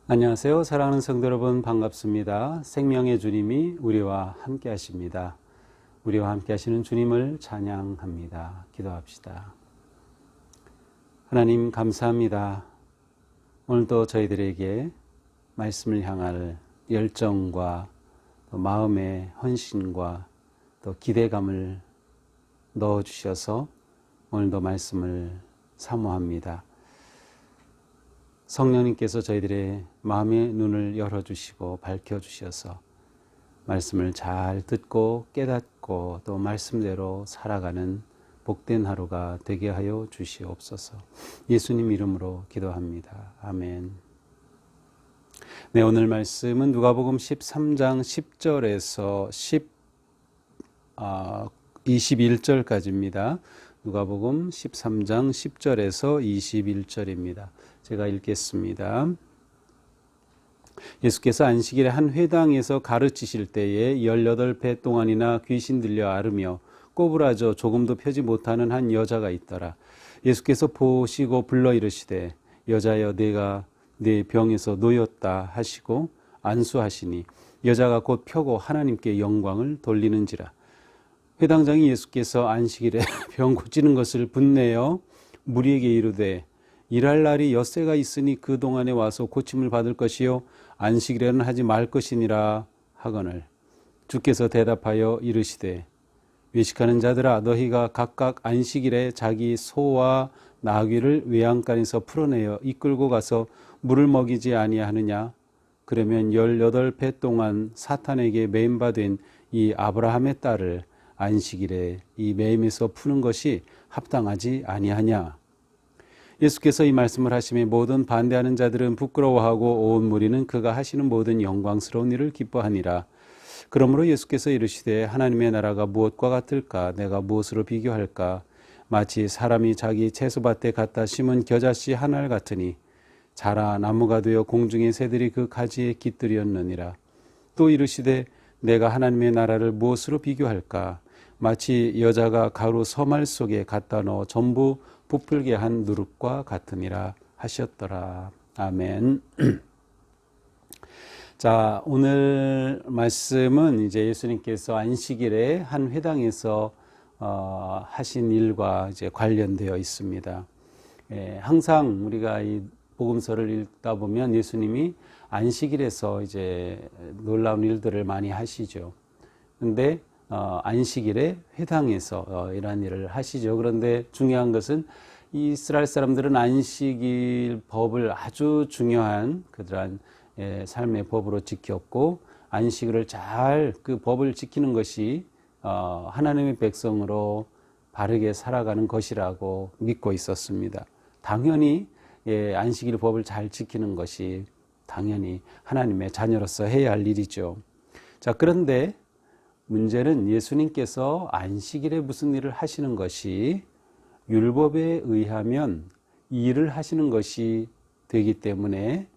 안녕하세요. 사랑하는 성도 여러분, 반갑습니다. 생명의 주님이 우리와 함께 하십니다. 우리와 함께 하시는 주님을 찬양합니다. 기도합시다. 하나님 감사합니다. 오늘도 저희들에게 말씀을 향할 열정과 또 마음의 헌신과 또 기대감을 넣어주셔서 오늘도 말씀을 사모합니다. 성령님께서 저희들의 마음의 눈을 열어주시고 밝혀주셔서 말씀을 잘 듣고 깨닫고 또 말씀대로 살아가는 복된 하루가 되게 하여 주시옵소서. 예수님 이름으로 기도합니다. 아멘. 네, 오늘 말씀은 누가복음 13장 10절에서 21절까지입니다. 누가복음 13장 10절에서 21절입니다. 제가 읽겠습니다. 예수께서 안식일에 한 회당에서 가르치실 때에 18배 동안이나 귀신 들려 앓으며 꼬부라져 조금도 펴지 못하는 한 여자가 있더라. 예수께서 보시고 불러 이르시되 여자여 내가 네 병에서 놓였다 하시고 안수하시니 여자가 곧 펴고 하나님께 영광을 돌리는지라. 회당장이 예수께서 안식일에 병 고치는 것을 분내어 무리에게 이르되 일할 날이 엿새가 있으니 그 동안에 와서 고침을 받을 것이요 안식일에는 하지 말 것이니라 하거늘 주께서 대답하여 이르시되 외식하는 자들아 너희가 각각 안식일에 자기 소와 나귀를 외양간에서 풀어내어 이끌고 가서 물을 먹이지 아니하느냐. 그러면 18배 동안 사탄에게 매임받은 이 아브라함의 딸을 안식일에 이 매임에서 푸는 것이 합당하지 아니하냐. 예수께서 이 말씀을 하시며 모든 반대하는 자들은 부끄러워하고 온 무리는 그가 하시는 모든 영광스러운 일을 기뻐하니라. 그러므로 예수께서 이르시되 하나님의 나라가 무엇과 같을까? 내가 무엇으로 비교할까? 마치 사람이 자기 채소밭에 갖다 심은 겨자씨 한 알 같으니 자라 나무가 되어 공중의 새들이 그 가지에 깃들였느니라. 또 이르시되 내가 하나님의 나라를 무엇으로 비교할까? 마치 여자가 가루 서말 속에 갖다 넣어 전부 부풀게 한 누룩과 같으니라 하셨더라. 아멘. 자, 오늘 말씀은 이제 예수님께서 안식일에 한 회당에서 하신 일과 이제 관련되어 있습니다. 항상 우리가 이 복음서를 읽다 보면 예수님이 안식일에서 이제 놀라운 일들을 많이 하시죠. 근데 안식일에 회당에서 이러한 일을 하시죠. 그런데 중요한 것은 이스라엘 사람들은 안식일 법을 아주 중요한 그들한 삶의 법으로 지켰고 안식일을 잘 그 법을 지키는 것이 하나님의 백성으로 바르게 살아가는 것이라고 믿고 있었습니다. 당연히 안식일 법을 잘 지키는 것이 당연히 하나님의 자녀로서 해야 할 일이죠. 자, 그런데 문제는 예수님께서 안식일에 무슨 일을 하시는 것이 율법에 의하면 이 일을 하시는 것이 되기 때문에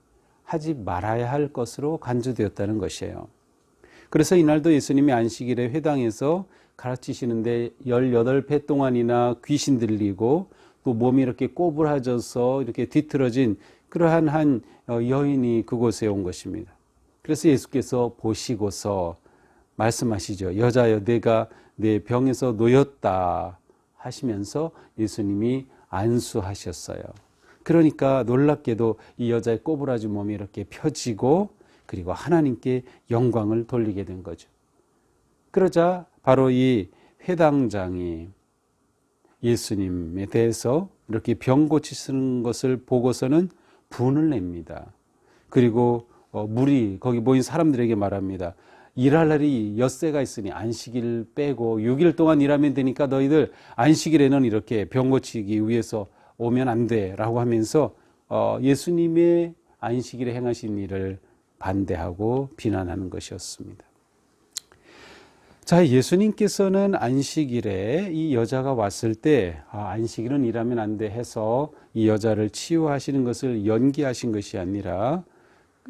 하지 말아야 할 것으로 간주되었다는 것이에요. 그래서 이날도 예수님이 안식일에 회당에서 가르치시는데 18배 동안이나 귀신 들리고 또 몸이 이렇게 꼬부라져서 이렇게 뒤틀어진 그러한 한 여인이 그곳에 온 것입니다. 그래서 예수께서 보시고서 말씀하시죠. 여자여 내가 내 병에서 놓였다 하시면서 예수님이 안수하셨어요. 그러니까 놀랍게도 이 여자의 꼬부라진 몸이 이렇게 펴지고 그리고 하나님께 영광을 돌리게 된 거죠. 그러자 바로 이 회당장이 예수님에 대해서 이렇게 병 고치시는 것을 보고서는 분을 냅니다. 그리고 무리 거기 모인 사람들에게 말합니다. 일할 날이 엿새가 있으니 안식일 빼고 6일 동안 일하면 되니까 너희들 안식일에는 이렇게 병 고치기 위해서 오면 안 돼라고 하면서 예수님의 안식일에 행하신 일을 반대하고 비난하는 것이었습니다. 자, 예수님께서는 안식일에 이 여자가 왔을 때 안식일은 일하면 안 돼 해서 이 여자를 치유하시는 것을 연기하신 것이 아니라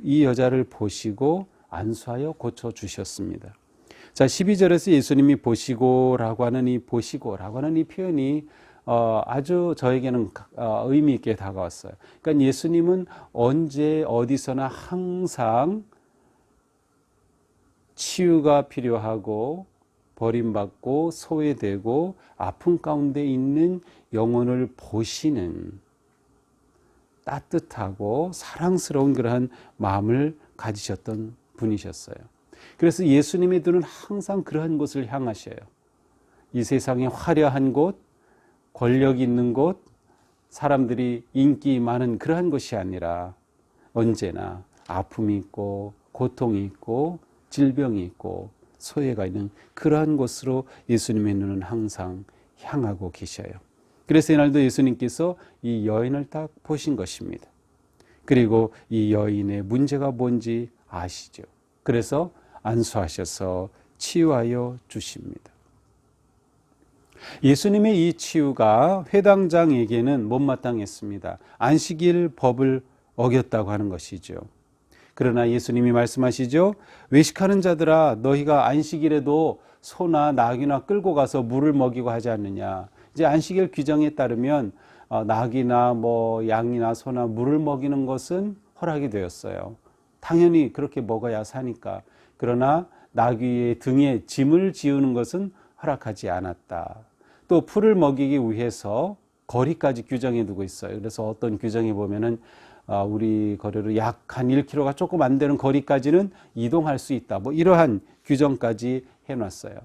이 여자를 보시고 안수하여 고쳐주셨습니다. 자, 12절에서 예수님이 보시고라고 하는 이 표현이 아주 저에게는 의미 있게 다가왔어요. 그러니까 예수님은 언제 어디서나 항상 치유가 필요하고 버림받고 소외되고 아픔 가운데 있는 영혼을 보시는 따뜻하고 사랑스러운 그러한 마음을 가지셨던 분이셨어요. 그래서 예수님의 눈은 항상 그러한 곳을 향하셔요. 이 세상의 화려한 곳, 권력 있는 곳, 사람들이 인기 많은 그러한 곳이 아니라 언제나 아픔이 있고 고통이 있고 질병이 있고 소외가 있는 그러한 곳으로 예수님의 눈은 항상 향하고 계셔요. 그래서 이날도 예수님께서 이 여인을 딱 보신 것입니다. 그리고 이 여인의 문제가 뭔지 아시죠. 그래서 안수하셔서 치유하여 주십니다. 예수님의 이 치유가 회당장에게는 못마땅했습니다. 안식일 법을 어겼다고 하는 것이죠. 그러나 예수님이 말씀하시죠. 외식하는 자들아, 너희가 안식일에도 소나 나귀나 끌고 가서 물을 먹이고 하지 않느냐. 이제 안식일 규정에 따르면 나귀나 양이나 소나 물을 먹이는 것은 허락이 되었어요. 당연히 그렇게 먹어야 사니까. 그러나 나귀의 등에 짐을 지우는 것은 허락하지 않았다. 또 풀을 먹이기 위해서 거리까지 규정해 두고 있어요. 그래서 어떤 규정에 보면은 우리 거리로 약 한 1km가 조금 안 되는 거리까지는 이동할 수 있다. 이러한 규정까지 해놨어요.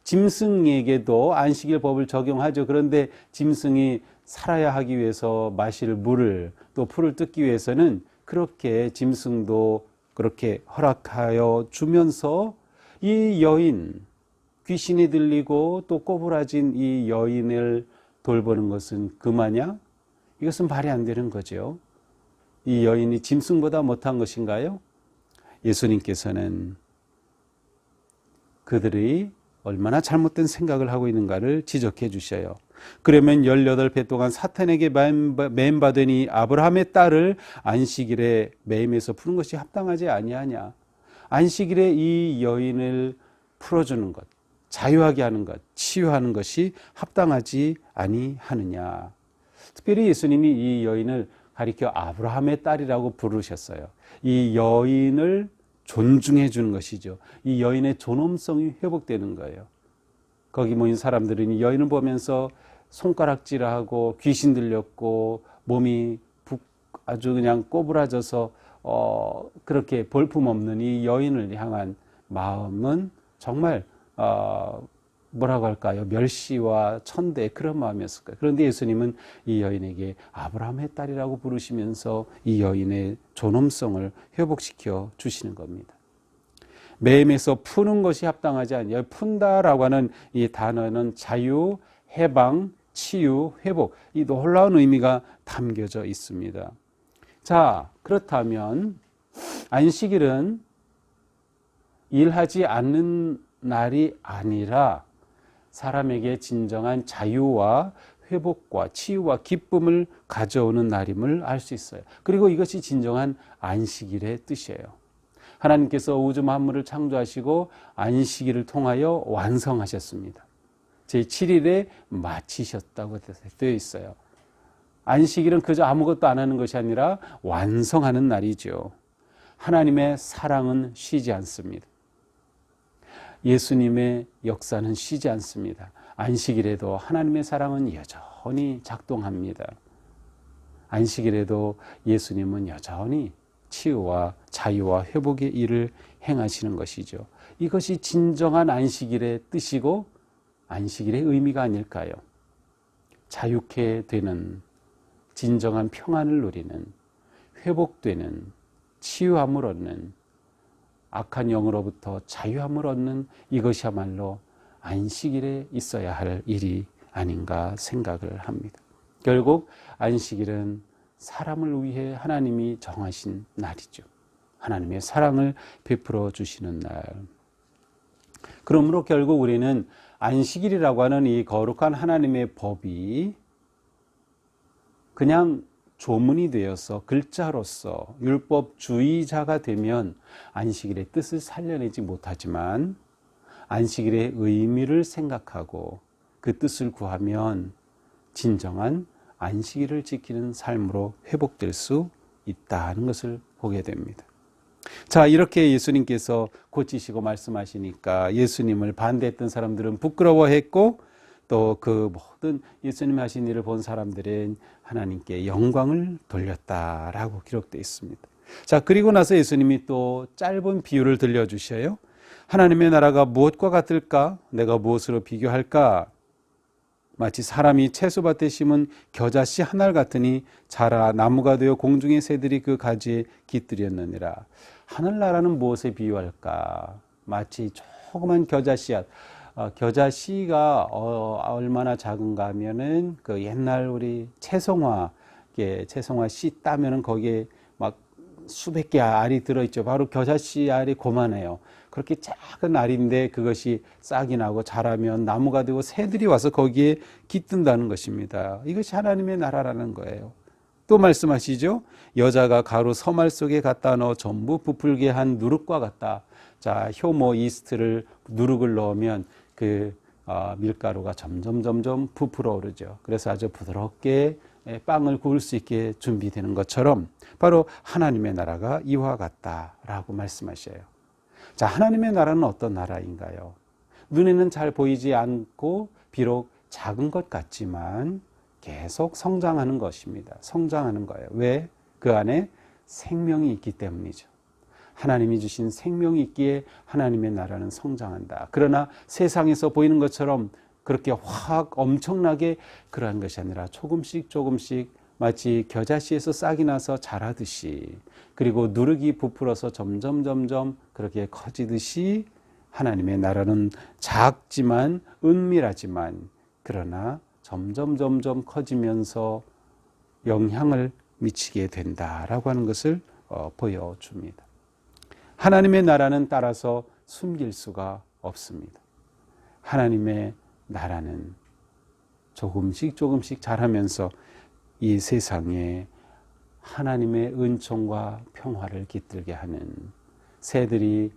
짐승에게도 안식일 법을 적용하죠. 그런데 짐승이 살아야 하기 위해서 마실 물을 또 풀을 뜯기 위해서는 그렇게 짐승도 그렇게 허락하여 주면서 이 여인, 귀신이 들리고 또 꼬부라진 이 여인을 돌보는 것은 그마냐? 이것은 말이 안 되는 거죠. 이 여인이 짐승보다 못한 것인가요? 예수님께서는 그들이 얼마나 잘못된 생각을 하고 있는가를 지적해 주셔요. 그러면 18배 동안 사탄에게 매임받은 이 아브라함의 딸을 안식일에 매임해서 푸는 것이 합당하지 아니하냐. 안식일에 이 여인을 풀어주는 것, 자유하게 하는 것, 치유하는 것이 합당하지 아니하느냐. 특별히 예수님이 이 여인을 가리켜 아브라함의 딸이라고 부르셨어요. 이 여인을 존중해 주는 것이죠. 이 여인의 존엄성이 회복되는 거예요. 거기 모인 사람들은 이 여인을 보면서 손가락질하고 귀신 들렸고 몸이 아주 그냥 꼬부라져서 그렇게 볼품없는 이 여인을 향한 마음은 정말 뭐라고 할까요? 멸시와 천대 그런 마음이었을 거예요. 그런데 예수님은 이 여인에게 아브라함의 딸이라고 부르시면서 이 여인의 존엄성을 회복시켜 주시는 겁니다. 매임에서 푸는 것이 합당하지 않냐. 푼다라고 하는 이 단어는 자유, 해방, 치유, 회복, 이 놀라운 의미가 담겨져 있습니다. 자, 그렇다면 안식일은 일하지 않는 날이 아니라 사람에게 진정한 자유와 회복과 치유와 기쁨을 가져오는 날임을 알 수 있어요. 그리고 이것이 진정한 안식일의 뜻이에요. 하나님께서 우주 만물을 창조하시고 안식일을 통하여 완성하셨습니다. 제7일에 마치셨다고 되어 있어요. 안식일은 그저 아무것도 안 하는 것이 아니라 완성하는 날이죠. 하나님의 사랑은 쉬지 않습니다. 예수님의 역사는 쉬지 않습니다. 안식일에도 하나님의 사랑은 여전히 작동합니다. 안식일에도 예수님은 여전히 치유와 자유와 회복의 일을 행하시는 것이죠. 이것이 진정한 안식일의 뜻이고 안식일의 의미가 아닐까요? 자유케 되는 진정한 평안을 누리는 회복되는 치유함을 얻는 악한 영으로부터 자유함을 얻는 이것이야말로 안식일에 있어야 할 일이 아닌가 생각을 합니다. 결국 안식일은 사람을 위해 하나님이 정하신 날이죠. 하나님의 사랑을 베풀어 주시는 날. 그러므로 결국 우리는 안식일이라고 하는 이 거룩한 하나님의 법이 그냥 조문이 되어서 글자로서 율법주의자가 되면 안식일의 뜻을 살려내지 못하지만 안식일의 의미를 생각하고 그 뜻을 구하면 진정한 안식일을 지키는 삶으로 회복될 수 있다는 것을 보게 됩니다. 자, 이렇게 예수님께서 고치시고 말씀하시니까 예수님을 반대했던 사람들은 부끄러워했고, 또 그 모든 예수님 하신 일을 본 사람들은 하나님께 영광을 돌렸다라고 기록되어 있습니다. 자, 그리고 나서 예수님이 또 짧은 비유를 들려주셔요. 하나님의 나라가 무엇과 같을까? 내가 무엇으로 비교할까? 마치 사람이 채소밭에 심은 겨자씨 한 알 같으니 자라 나무가 되어 공중의 새들이 그 가지에 깃들였느니라. 하늘나라는 무엇에 비유할까? 마치 조그만 겨자씨앗. 겨자씨가 얼마나 작은가 하면은 그 옛날 우리 채송화 씨 따면은 거기에 막 수백 개 알이 들어있죠. 바로 겨자씨 알이 고만해요. 그렇게 작은 알인데 그것이 싹이 나고 자라면 나무가 되고 새들이 와서 거기에 깃든다는 것입니다. 이것이 하나님의 나라라는 거예요. 또 말씀하시죠. 여자가 가루 서말 속에 갖다 넣어 전부 부풀게 한 누룩과 같다. 자, 효모 이스트를 누룩을 넣으면 그 밀가루가 점점 부풀어 오르죠. 그래서 아주 부드럽게 빵을 구울 수 있게 준비되는 것처럼 바로 하나님의 나라가 이와 같다라고 말씀하셔요. 자, 하나님의 나라는 어떤 나라인가요? 눈에는 잘 보이지 않고 비록 작은 것 같지만 계속 성장하는 것입니다. 성장하는 거예요. 왜? 그 안에 생명이 있기 때문이죠. 하나님이 주신 생명이 있기에 하나님의 나라는 성장한다. 그러나 세상에서 보이는 것처럼 그렇게 확 엄청나게 그러한 것이 아니라 조금씩 마치 겨자씨에서 싹이 나서 자라듯이, 그리고 누룩이 부풀어서 점점 그렇게 커지듯이 하나님의 나라는 작지만 은밀하지만 그러나 점점 커지면서 영향을 미치게 된다라고 하는 것을 보여줍니다. 하나님의 나라는 따라서 숨길 수가 없습니다. 하나님의 나라는 조금씩 자라면서 이 세상에 하나님의 은총과 평화를 깃들게 하는, 새들이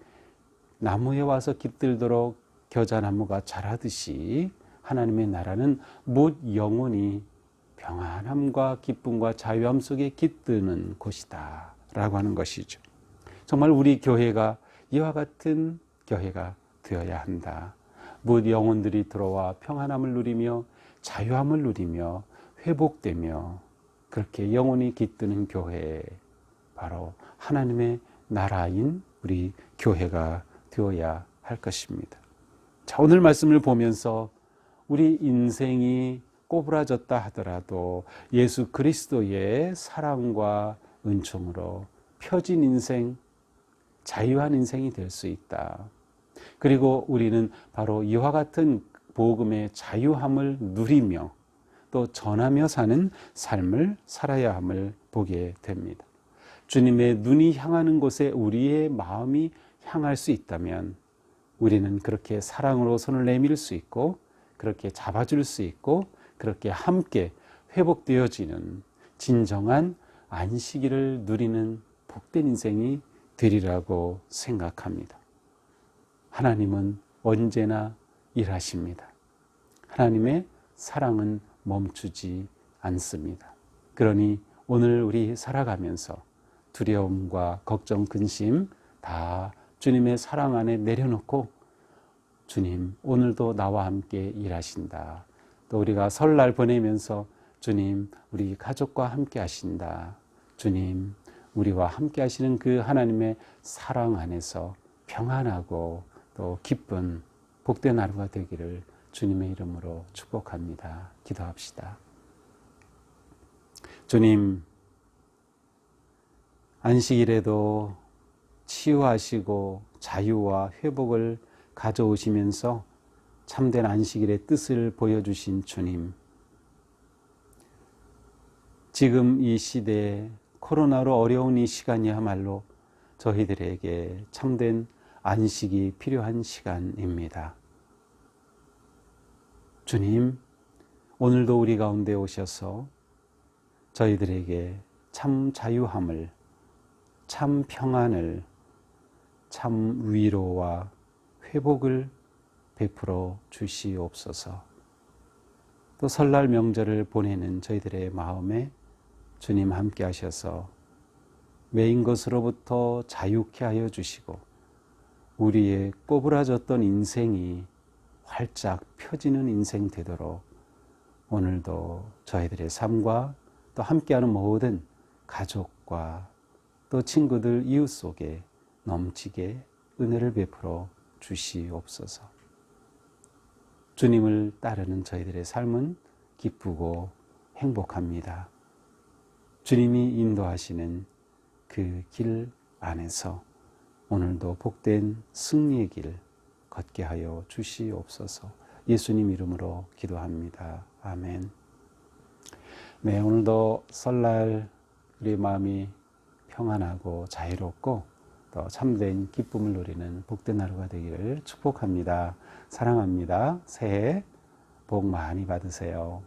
나무에 와서 깃들도록 겨자나무가 자라듯이 하나님의 나라는 못 영원히 평안함과 기쁨과 자유함 속에 깃드는 곳이다 라고 하는 것이죠. 정말 우리 교회가 이와 같은 교회가 되어야 한다. 못 영혼들이 들어와 평안함을 누리며 자유함을 누리며 회복되며 그렇게 영혼이 깃드는 교회, 바로 하나님의 나라인 우리 교회가 되어야 할 것입니다. 자, 오늘 말씀을 보면서 우리 인생이 꼬부라졌다 하더라도 예수 그리스도의 사랑과 은총으로 펴진 인생, 자유한 인생이 될 수 있다. 그리고 우리는 바로 이와 같은 복음의 자유함을 누리며 또 전하며 사는 삶을 살아야 함을 보게 됩니다. 주님의 눈이 향하는 곳에 우리의 마음이 향할 수 있다면 우리는 그렇게 사랑으로 손을 내밀 수 있고, 그렇게 잡아줄 수 있고, 그렇게 함께 회복되어지는 진정한 안식일을 누리는 복된 인생이 되리라고 생각합니다. 하나님은 언제나 일하십니다. 하나님의 사랑은 멈추지 않습니다. 그러니 오늘 우리 살아가면서 두려움과 걱정, 근심 다 주님의 사랑 안에 내려놓고, 주님 오늘도 나와 함께 일하신다. 또 우리가 설날 보내면서 주님 우리 가족과 함께 하신다. 주님 우리와 함께 하시는 그 하나님의 사랑 안에서 평안하고 또 기쁜 복된 하루가 되기를 주님의 이름으로 축복합니다. 기도합시다. 주님, 안식일에도 치유하시고 자유와 회복을 가져오시면서 참된 안식일의 뜻을 보여주신 주님, 지금 이 시대에 코로나로 어려운 이 시간이야말로 저희들에게 참된 안식이 필요한 시간입니다. 주님, 오늘도 우리 가운데 오셔서 저희들에게 참 자유함을, 참 평안을, 참 위로와 회복을 베풀어 주시옵소서. 또 설날 명절을 보내는 저희들의 마음에 주님 함께 하셔서 외인 것으로부터 자유케 하여 주시고 우리의 꼬부라졌던 인생이 활짝 펴지는 인생 되도록 오늘도 저희들의 삶과 또 함께하는 모든 가족과 또 친구들 이웃 속에 넘치게 은혜를 베풀어 주시옵소서. 주님을 따르는 저희들의 삶은 기쁘고 행복합니다. 주님이 인도하시는 그 길 안에서 오늘도 복된 승리의 길 걷게 하여 주시옵소서. 예수님 이름으로 기도합니다. 아멘. 네, 오늘도 설날 우리 마음이 평안하고 자유롭고 또 참된 기쁨을 누리는 복된 하루가 되기를 축복합니다. 사랑합니다. 새해 복 많이 받으세요.